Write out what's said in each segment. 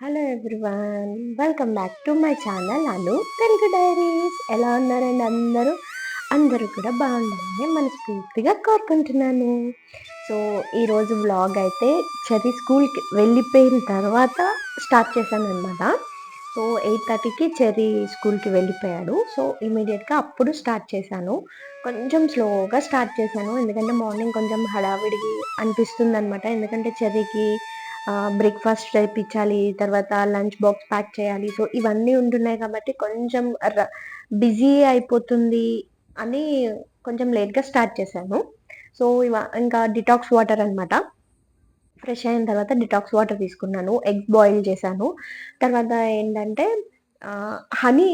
Hello everyone, welcome back to my channel Anu Telugu diaries. ఎలా ఉన్నారండి అందరూ? అందరూ కూడా బాగుండాలని మనస్ఫూర్తిగా కోరుకుంటున్నాను. సో ఈరోజు వ్లాగ్ అయితే చెర్రీ స్కూల్కి వెళ్ళిపోయిన తర్వాత స్టార్ట్ చేశాను అనమాట. సో 8:30కి చెర్రీ స్కూల్కి వెళ్ళిపోయాడు. సో ఇమీడియట్గా అప్పుడు స్టార్ట్ చేశాను. కొంచెం స్లోగా స్టార్ట్ చేశాను, ఎందుకంటే మార్నింగ్ కొంచెం హడావిడి అనిపిస్తుంది అనమాట. ఎందుకంటే చెర్రీకి బ్రేక్ఫాస్ట్ చేపించాలి, తర్వాత లంచ్ బాక్స్ ప్యాక్ చేయాలి. సో ఇవన్నీ ఉంటున్నాయి కాబట్టి కొంచెం బిజీ అయిపోతుంది అని కొంచెం లేట్గా స్టార్ట్ చేశాను. సో ఇంకా డిటాక్స్ వాటర్ అనమాట. ఫ్రెష్ అయిన తర్వాత డిటాక్స్ వాటర్ తీసుకున్నాను, ఎగ్స్ బాయిల్ చేశాను. తర్వాత ఏంటంటే హనీ,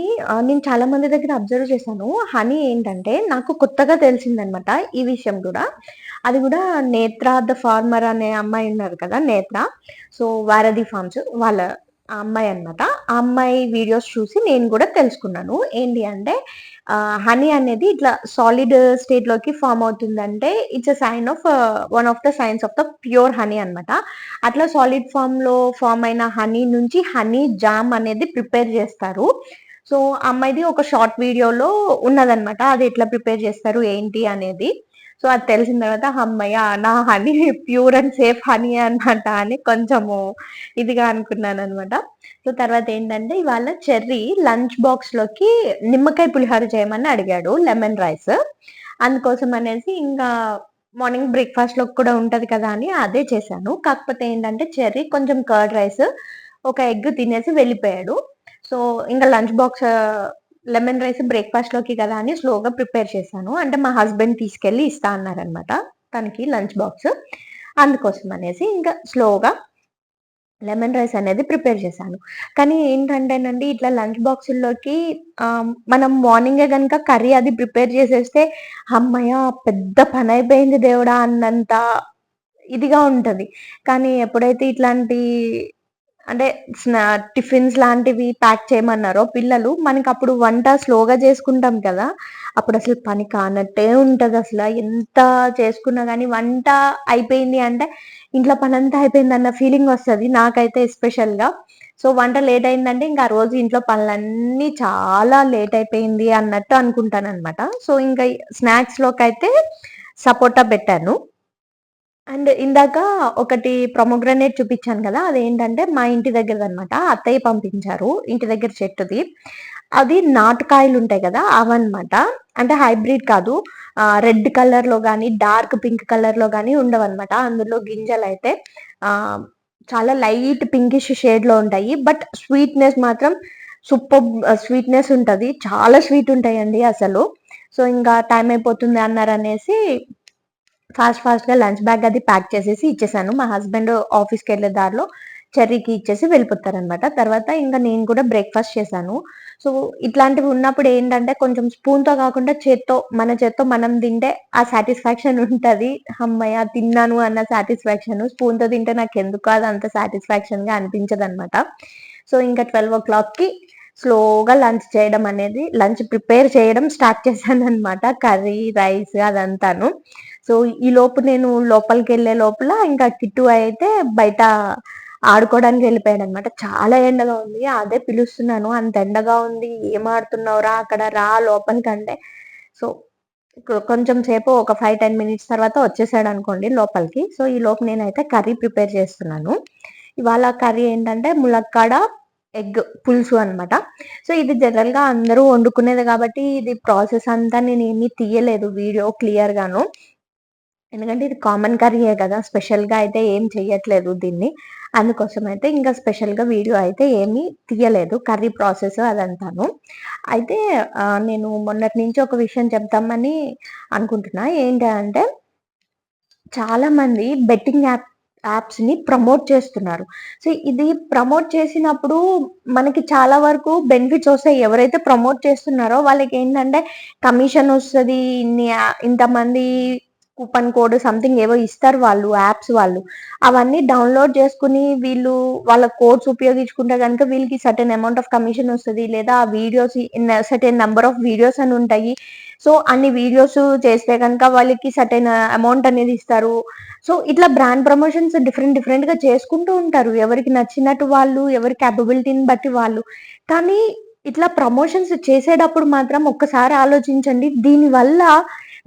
నేను చాలా మంది దగ్గర అబ్జర్వ్ చేశాను. హనీ ఏంటంటే నాకు కొత్తగా తెలిసిందనమాట ఈ విషయం కూడా. అది కూడా నేత్ర ద ఫార్మర్ అనే అమ్మాయి ఉన్నారు కదా, నేత్ర. సో వారధి ఫార్మ్స్ వాళ్ళ ఆ అమ్మాయి అనమాట. ఆ అమ్మాయి వీడియోస్ చూసి నేను కూడా తెలుసుకున్నాను. ఏంటి అంటే హనీ అనేది ఇట్లా సాలిడ్ స్టేట్ లోకి ఫామ్ అవుతుందంటే it's a sign of one of the signs of the pure honey అనమాట. అట్లా సాలిడ్ ఫామ్ లో ఫామ్ అయిన హనీ నుంచి హనీ జామ్ అనేది ప్రిపేర్ చేస్తారు. సో అమ్మాయిది ఒక షార్ట్ వీడియోలో ఉన్నదనమాట, అది ఎట్లా ప్రిపేర్ చేస్తారు ఏంటి అనేది. సో అది తెలిసిన తర్వాత అమ్మయ్య, నా honey pure and safe honey అనమాట అని కొంచెము ఇదిగా అనుకున్నాను అనమాట. సో తర్వాత ఏంటంటే ఇవాళ చెర్రీ లంచ్ బాక్స్ లోకి నిమ్మకాయ పులిహోర చేయమని అడిగాడు, లెమన్ రైస్. అందుకోసం అనేసి ఇంకా మార్నింగ్ బ్రేక్ఫాస్ట్ లో కూడా ఉంటది కదా అని అదే చేశాను. కాకపోతే ఏంటంటే చెర్రీ కొంచెం కర్డ్ రైస్, ఒక ఎగ్ తినేసి వెళ్ళిపోయాడు. సో ఇంకా lunch box lemon rice breakfast లోకి కదా అని స్లోగా ప్రిపేర్ చేశాను. అంటే మా హస్బెండ్ తీసుకెళ్ళి ఇస్తా అన్నారనమాట తనకి లంచ్ బాక్స్. అందుకోసం అనేసి ఇంకా స్లోగా లెమన్ రైస్ అనేది ప్రిపేర్ చేశాను. కానీ ఏంటంటేనండి, ఇట్లా లంచ్ బాక్సుల్లోకి మనం మార్నింగే గనుక కర్రీ అది ప్రిపేర్ చేసేస్తే హమ్మయ్య పెద్ద పనైపోయింది దేవుడా అన్నంత ఇదిగా ఉంటది. కానీ ఎప్పుడైతే ఇట్లాంటి అంటే టిఫిన్స్ లాంటివి ప్యాక్ చేయమన్నారో పిల్లలు, మనకప్పుడు వంట స్లోగా చేసుకుంటాం కదా, అప్పుడసలు పని కానట్టే ఉంటదసల. ఎంత చేసుకున్నా గానీ వంట అయిపోయింది అంటే ఇంట్లో పనంతా అయిపోయిందన్న ఫీలింగొస్తది నాకైతే ఎస్పెషల్‌గా. సో వంట లేట్ అయిందంటే ఇంక ఆ రోజు ఇంట్లో పనులన్నీ చాలా లేట్ అయిపోయింది అన్నట్టు అనుకుంటాననమాట. సో ఇంక స్నాక్స్‌లోకైతే సపోటా పెట్టాను. అండ్ ఇందాక ఒకటి ప్రొమోగ్రానేట్ చూపించాను కదా, అదేంటంటే మా ఇంటి దగ్గరదనమాట. అత్తయ్య పంపించారు, ఇంటి దగ్గర చెట్టుది. అది నాటుకాయలు ఉంటాయి కదా అవన్నమాట. అంటే హైబ్రిడ్ కాదు. రెడ్ కలర్‌లో గానీ, డార్క్ పింక్ కలర్‌లో గానీ ఉండవన్నమాట. అందులో గింజలైతే చాలా లైట్ పింకిష్ షేడ్‌లో ఉంటాయి. బట్ స్వీట్‌నెస్ మాత్రం సూపర్బ్ స్వీట్‌నెస్ ఉంటది. చాలా స్వీట్ ఉంటాయండి అసలు. సో ఇంకా టైం అయిపోతుంది అన్నారనేసి ఫాస్ట్‌గా లంచ్ బ్యాగ్ అది ప్యాక్ చేసేసి ఇచ్చేసాను. మా హస్బెండ్ ఆఫీస్‌కెళ్ళే దారిలో చెర్రీకి ఇచ్చేసి వెళ్ళిపోతారనమాట. తర్వాత ఇంక నేను కూడా బ్రేక్‌ఫాస్ట్ చేశాను. సో, ఇట్లాంటివి ఉన్నప్పుడు ఏంటంటే కొంచెం స్పూన్‌తో కాకుండా మన చేత్తో మనం తింటే ఆ సాటిస్ఫాక్షన్ ఉంటది. హమ్మయ్య! తిన్నాను అన్న సాటిస్ఫాక్షన్. స్పూన్‌తో తింటే నాకెందుకో అదంత సాటిస్ఫాక్షన్‌గా అనిపించదనమాట. సో, ఇంకా 12:00కి స్లోగా లంచ్ ప్రిపేర్ చేయడం స్టార్ట్ చేశాననమాట. కర్రీ, రైస్ అదంతాను. సో ఈలోపు నేను లోపలికెళ్ళే లోపల ఇంకా కిట్టు అయితే బయట ఆడుకోవడానికి వెళ్ళిపోయాడనమాట. చాలా ఎండగా ఉంది. అదే పిలుస్తున్నాను, అంత ఎండగా ఉంది, ఏం ఆడుతున్నావురా అక్కడ, రా లోపలికంటే. సో కొంచెం సేపు ఒక 5, 10 మినిట్స్ తర్వాత వచ్చేసాడనుకోండి లోపలికి. సో ఈలోపు నేనైతే కర్రీ ప్రిపేర్ చేస్తున్నాను. ఇవాళ కర్రీ ఏంటంటే ములక్కాడ ఎగ్ పులుసు అనమాట. సో ఇది జనరల్‌గా అందరూ వండుకునేదే కాబట్టి ఇది ప్రాసెస్ అంతా నేనేమి తీయలేదు వీడియో క్లియర్‌గాను. ఎందుకంటే ఇది కామన్ కర్రీయే కదా, స్పెషల్‌గా అయితే ఏం చెయ్యట్లేదు దీన్ని. అందుకోసం అయితే ఇంకా స్పెషల్‌గా వీడియో అయితే ఏమీ తీయలేదు, కర్రీ ప్రాసెస్ అదంతాను. అయితే నేను మొన్నటి నుంచి ఒక విషయం చెప్దామని అనుకుంటున్నా. ఏంటంటే చాలామంది బెట్టింగ్ యాప్స్‌ని ప్రమోట్ చేస్తున్నారు. సో ఇది ప్రమోట్ చేసినప్పుడు మనకి చాలా వరకు బెనిఫిట్స్ ఒస్తాయి. ఎవరైతే ప్రమోట్ చేస్తున్నారో వాళ్ళకేంటంటే కమిషన్ ఒస్తది. ఇంతమంది కూపన్ కోడ్ సంథింగ్ ఏవో ఇస్తారు వాళ్ళు యాప్స్ వాళ్ళు. అవన్నీ డౌన్లోడ్ చేసుకుని వీళ్ళు వాళ్ళ కోడ్స్ ఉపయోగించుకుంటే కనుక వీళ్ళకి సర్టెన్ అమౌంట్ ఆఫ్ కమిషన్ వస్తుంది. లేదా ఆ videos certain number of videos అని ఉంటాయి. సో అన్ని వీడియోస్ చేస్తే కనుక వాళ్ళకి సర్టెన్ అమౌంట్ అనేది ఇస్తారు. సో ఇట్లా బ్రాండ్ ప్రమోషన్స్ డిఫరెంట్ గా చేసుకుంటూ ఉంటారు. ఎవరికి నచ్చినట్టు వాళ్ళు, ఎవరి క్యాపబిలిటీని బట్టి వాళ్ళు. కానీ ఇట్లా ప్రమోషన్స్ చేసేటప్పుడు మాత్రం ఒక్కసారి ఆలోచించండి. దీనివల్ల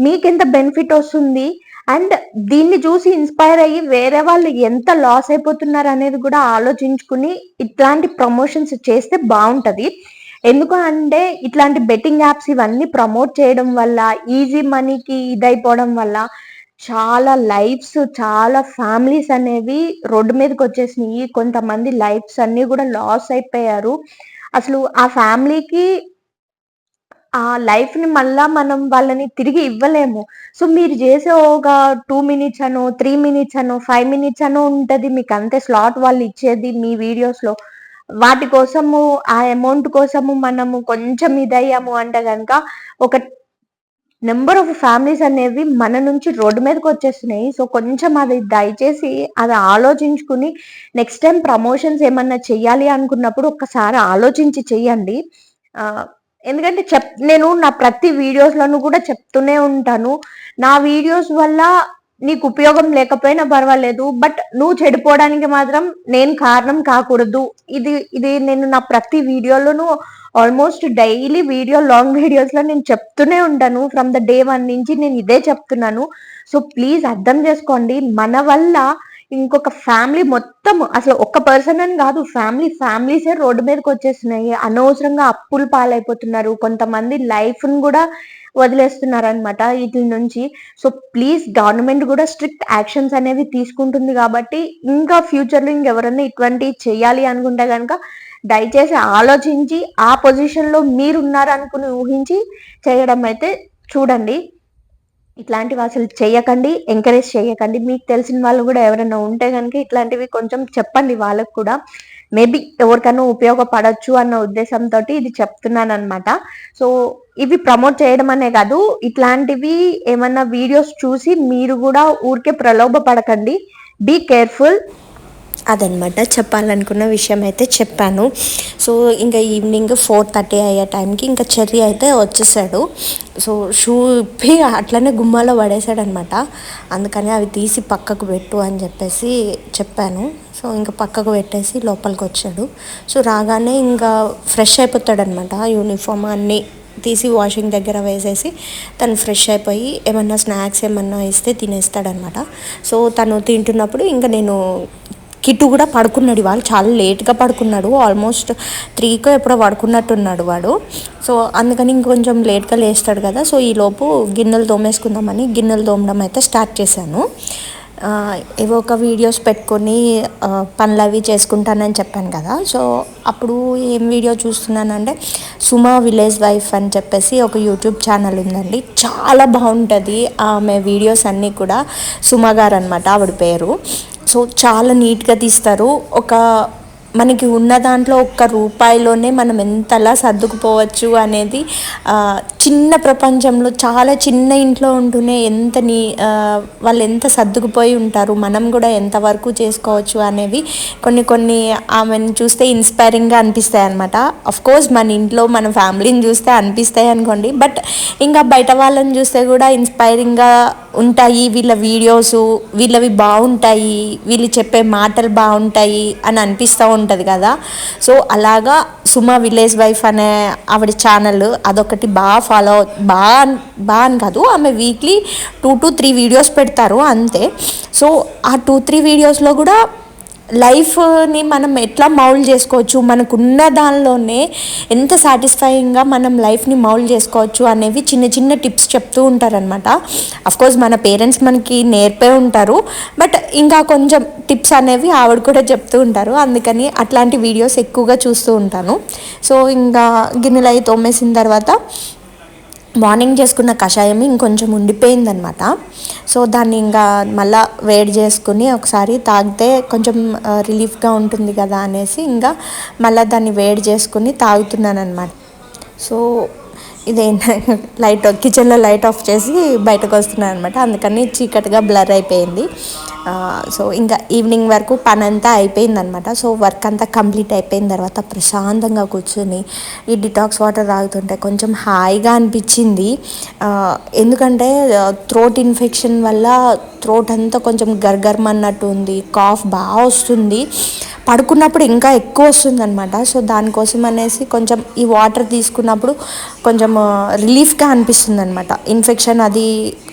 మీకెంత బెనిఫిట్ వస్తుంది అండ్ దీన్ని చూసి ఇన్స్పైర్ అయ్యి వేరే వాళ్ళు ఎంత లాస్ అయిపోతున్నారు అనేది కూడా ఆలోచించుకుని ఇట్లాంటి ప్రమోషన్స్ చేస్తే బాగుంటది. ఎందుకు అంటే ఇట్లాంటి బెట్టింగ్ యాప్స్ ఇవన్నీ ప్రమోట్ చేయడం వల్ల ఈజీ మనీకి ఇదైపోవడం వల్ల చాలా లైఫ్స్, చాలా ఫ్యామిలీస్ అనేవి రోడ్డు మీదకి వచ్చేసినాయి. కొంతమంది లైఫ్స్ అన్ని కూడా లాస్ అయిపోయారు. అసలు ఆ ఫ్యామిలీకి ఆ లైఫ్‌ని మళ్ళా మనం వాళ్ళని తిరిగి ఇవ్వలేము. సో, మీరు చేసే ఒక 2 మినిట్స్ అనో, 3 మినిట్స్ అనో, 5 మినిట్స్ అనో ఉంటది. మీకంతే స్లాట్ వాళ్ళిచ్చేది మీ వీడియోస్‌లో. వాటి కోసము ఆ అమౌంట్ కోసము మనము కొంచెం ఇదయ్యాము అంటే గనక ఒక నంబర్ ఆఫ్ ఫ్యామిలీస్ అనేవి మన నుంచి రోడ్డు మీదకొచ్చేస్తున్నాయి. సో, కొంచెం అది దయచేసి అది ఆలోచించుకుని నెక్స్ట్ టైమ్ ప్రమోషన్స్ ఏమన్నా చెయ్యాలి అనుకున్నప్పుడు ఒక్కసారి ఆలోచించి చెయ్యండి. ఎందుకంటే నేను నా ప్రతి వీడియోస్‌లోనూ కూడా చెప్తూనే ఉంటాను. నా వీడియోస్ వల్ల నీకు ఉపయోగం లేకపోయినా పర్వాలేదు. బట్ నువ్వు చెడిపోవడానికి మాత్రం నేను కారణం కాకూడదు. ఇది నేను నా ప్రతి వీడియోలోనూ ఆల్మోస్ట్ డైలీ లాంగ్ వీడియోస్‌లో నేను చెప్తూనే ఉంటాను. ఫ్రమ్ ద డే 1 నుంచి నేను ఇదే చెప్తున్నాను. సో, ప్లీజ్ అర్థం చేసుకోండి. మన వల్ల ఇంకొక ఫ్యామిలీ మొత్తం అసలు ఒక్క పర్సన్ అని కాదు, ఫ్యామిలీసే రోడ్డు మీదకి వచ్చేస్తున్నాయి. అనవసరంగా అప్పులు పాలైపోతున్నారు. కొంతమంది లైఫ్‌ని కూడా వదిలేస్తున్నారనమాట వీటి నుంచి. సో, ప్లీజ్ గవర్నమెంట్ కూడా స్ట్రిక్ట్ యాక్షన్స్ అనేవి తీసుకుంటుంది కాబట్టి ఇంకా ఫ్యూచర్‌లో ఇంకెవరన్నా ఇటువంటివి చేయాలి అనుకుంటే గనక దయచేసి ఆలోచించి ఆ పొజిషన్‌లో మీరున్నారనుకుని ఊహించి చేయడం అయితే చూడండి. ఇట్లాంటివి అసలు చేయకండి, ఎంకరేజ్ చేయకండి. మీకు తెలిసిన వాళ్ళు కూడా ఎవరైనా ఉంటే కనుక ఇట్లాంటివి కొంచెం చెప్పండి వాళ్ళకు కూడా. మేబీ ఎవరికైనా ఉపయోగపడొచ్చు అన్న ఉద్దేశంతో ఇది చెప్తున్నానమాట. సో, ఇవి ప్రమోట్ చేయడం అనే కాదు, ఇట్లాంటివి ఏమన్నా వీడియోస్ చూసి మీరు కూడా ఊరికే ప్రలోభపడకండి. Be careful. అదనమాట చెప్పాలనుకున్న విషయం అయితే చెప్పాను. సో ఇంకా ఈవినింగ్ 4:30 అయ్యే టైంకి ఇంకా చెర్రీ అయితే వచ్చేసాడు. సో షూ ఇప్పి అట్లనే గుమ్మాలో పడేసాడనమాట. అందుకని అవి తీసి పక్కకు పెట్టు అని చెప్పేసి చెప్పాను. సో ఇంకా పక్కకు పెట్టేసి లోపలికి వచ్చాడు. సో రాగానే ఇంకా ఫ్రెష్ అయిపోతాడనమాట. యూనిఫామ్ అన్నీ తీసి వాషింగ్ దగ్గర వేసేసి తను ఫ్రెష్ అయిపోయి ఏమన్నా స్నాక్స్ ఏమన్నా ఇస్తే తినేస్తాడనమాట. సో తను తింటున్నప్పుడు ఇంకా నేను కిట్టు కూడా పడుకున్నాడు. ఇవాళ చాలా లేట్గా పడుకున్నాడు. ఆల్మోస్ట్ 3కో ఎప్పుడో పడుకున్నట్టున్నాడు వాడు. సో అందుకని ఇంకొంచెం లేట్గా లేస్తాడు కదా. సో ఈలోపు గిన్నెలు తోమేసుకుందామని గిన్నెలు తోమడం అయితే స్టార్ట్ చేశాను. ఏవో ఒక వీడియోస్ పెట్టుకొని పనులు అవి చేసుకుంటానని చెప్పాను కదా. సో అప్పుడు ఏం వీడియో చూస్తున్నానంటే సుమా విలేజ్ వైఫ్ అని చెప్పేసి ఒక యూట్యూబ్ ఛానల్ ఉందండి. చాలా బాగుంటుంది ఆమె వీడియోస్ అన్నీ కూడా. సుమా గారు అనమాట ఆవిడ పేరు. సో చాలా నీట్గా తీస్తారు. మనకి ఉన్న దాంట్లో ₹1 మనం ఎంతలా సర్దుకుపోవచ్చు అనేది చిన్న ప్రపంచంలో చాలా చిన్న ఇంట్లో ఉంటూనే వాళ్ళు ఎంత సర్దుకుపోయి ఉంటారు, మనం కూడా ఎంతవరకు చేసుకోవచ్చు అనేవి కొన్ని ఆమెను చూస్తే ఇన్స్పైరింగ్గా అనిపిస్తాయి అనమాట. అఫ్కోర్స్ మన ఇంట్లో మన ఫ్యామిలీని చూస్తే అనిపిస్తాయి అనుకోండి, బట్ ఇంకా బయట వాళ్ళని చూస్తే కూడా ఇన్స్పైరింగ్గా ఉంటాయి. వీళ్ళ వీడియోస్ వీళ్ళవి బాగుంటాయి, వీళ్ళు చెప్పే మాటలు బాగుంటాయి అని అనిపిస్తూ ఉంటుంది కదా. సో అలాగా సుమా విలేజ్ వైఫ్ అనే ఆవిడ ఛానల్ అదొకటి బాగా అని కాదు, ఆమె వీక్లీ 2 to 3 వీడియోస్ పెడతారు అంతే. సో ఆ 2-3 వీడియోస్లో కూడా లైఫ్ని మనం ఎట్లా మౌల్డ్ చేసుకోవచ్చు, మనకున్న దానిలోనే ఎంత సాటిస్ఫైయింగ్గా మనం లైఫ్ని మౌల్డ్ చేసుకోవచ్చు అనేవి చిన్న చిన్న టిప్స్ చెప్తూ ఉంటారనమాట. అఫ్కోర్స్ మన పేరెంట్స్ మనకి నేర్పే ఉంటారు, బట్ ఇంకా కొంచెం టిప్స్ అనేవి ఆవిడ కూడా చెప్తూ ఉంటారు. అందుకని అట్లాంటి వీడియోస్ ఎక్కువగా చూస్తూ ఉంటాను. సో ఇంకా గిన్నెలు అయి తోమేసిన తర్వాత మార్నింగ్ చేసుకున్న కషాయం ఇంకొంచెం ఉండిపోయిందనమాట. సో దాన్ని ఇంకా మళ్ళీ వేడి చేసుకుని ఒకసారి తాగితే కొంచెం రిలీఫ్గా ఉంటుంది కదా అనేసి ఇంకా మళ్ళీ దాన్ని వేడి చేసుకుని తాగుతున్నాను అనమాట. సో ఇదేంటి కిచెన్లో లైట్ ఆఫ్ చేసి బయటకు వస్తున్నాను అనమాట, అందుకని చీకటిగా బ్లర్ అయిపోయింది. సో ఇంకా ఈవినింగ్ వరకు పని అంతా అయిపోయిందనమాట. సో వర్క్ అంతా కంప్లీట్ అయిపోయిన తర్వాత ప్రశాంతంగా కూర్చొని ఈ డిటాక్స్ వాటర్ తాగుతుంటే కొంచెం హాయిగా అనిపించింది. ఎందుకంటే థ్రోట్ ఇన్ఫెక్షన్ వల్ల థ్రోట్ అంతా కొంచెం గర్గర్మన్నట్టు ఉంది, కాఫ్ బాగా వస్తుంది, పడుకున్నప్పుడు ఇంకా ఎక్కువ వస్తుంది అనమాట. సో దానికోసం అనేసి కొంచెం ఈ వాటర్ తీసుకున్నప్పుడు కొంచెం రిలీఫ్గా అనిపిస్తుంది అనమాట. ఇన్ఫెక్షన్ అది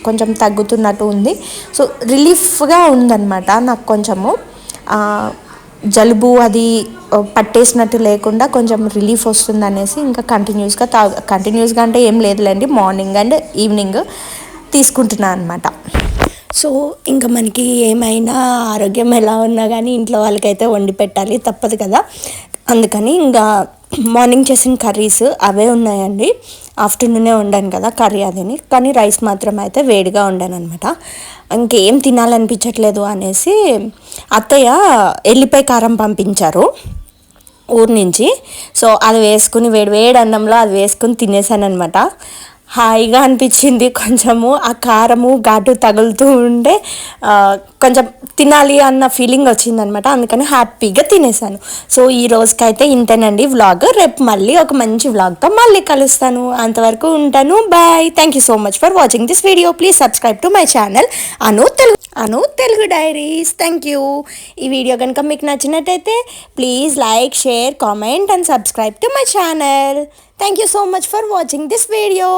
కొంచెం తగ్గుతున్నట్టు ఉంది. సో రిలీఫ్గా ఉందన్నమాట నాకు. కొంచెము జలుబు అది పట్టేసినట్టు లేకుండా కొంచెం రిలీఫ్ వస్తుంది అనేసి ఇంకా కంటిన్యూస్గా అంటే ఏం లేదులేండి, మార్నింగ్ అండ్ ఈవినింగ్ తీసుకుంటున్నాను అనమాట. సో ఇంకా మనకి ఏమైనా ఆరోగ్యం ఎలా ఉన్నా కానీ ఇంట్లో వాళ్ళకైతే వండి పెట్టాలి, తప్పదు కదా. అందుకని ఇంకా మార్నింగ్ చేసిన కర్రీస్ అవే ఉన్నాయండి. ఆఫ్టర్నూనే వండాను కదా కర్రీ అదిని, కానీ రైస్ మాత్రం అయితే వేడిగా వండాను అనమాట. ఇంకేం తినాలనిపించట్లేదు అనేసి అత్తయ్య ఎల్లిపాయ కారం పంపించారు ఊరి నుంచి. సో అది వేసుకుని వేడి అన్నంలో అది వేసుకుని తినేసాను అనమాట. హాయిగా అనిపించింది. కొంచెము ఆ కారము ఘాటు తగులుతూ ఉంటే కొంచెం తినాలి అన్న ఫీలింగ్ వచ్చిందనమాట, అందుకని హ్యాపీగా తినేసాను. సో ఈ రోజుకైతే ఇంతేనండి వ్లాగ్. రేపు మళ్ళీ ఒక మంచి వ్లాగ్తో మళ్ళీ కలుస్తాను. అంతవరకు ఉంటాను, bye. Thank you so much for watching this video. Please subscribe to my channel Anu Telugu diaries. Thank you. ఈ వీడియో కనుక మీకు నచ్చినట్టయితే please like, share, comment and subscribe to my channel. Thank you so much for watching this video.